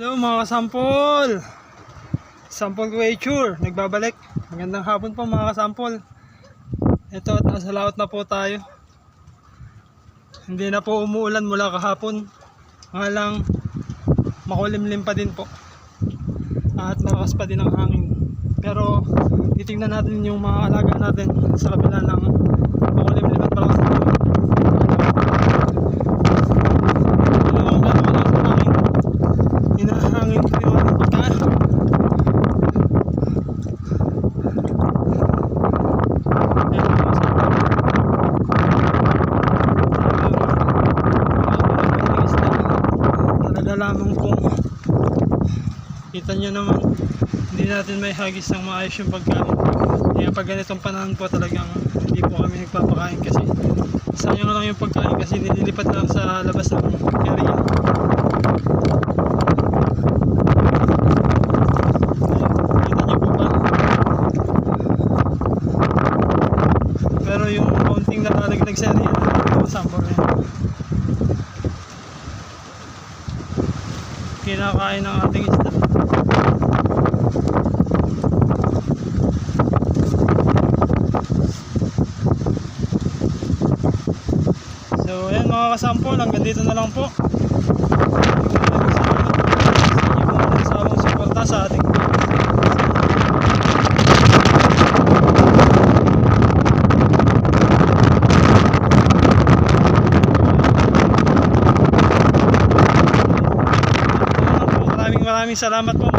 Hello mga kasampol, Sampol Creature, nagbabalik. Magandang hapon po mga kasampol. Ito at nasa laot na po tayo. Hindi na po umuulan mula kahapon, nga lang makulimlim pa din po at malakas pa din ang hangin. Pero titignan natin yung mga alaga natin sa kabila ng makulimlim at malakas na hangin. Hinahangin ko yung ating pagkain. Talaga lamang kung kita nyo naman, hindi natin may hagis ng maayos yung pagkain. Kaya pag ganitong panahon po talagang hindi po kami nagpapakain kasi sayang lang yung pagkain kasi nililipat lang sa labas ng area. Pero yung konting nakalagdag sa area sampol na yun, kinakain ng ating isda. So ayan mga kasampol, hanggang dito na lang po. Sa inyo suporta sa ating maraming salamat po.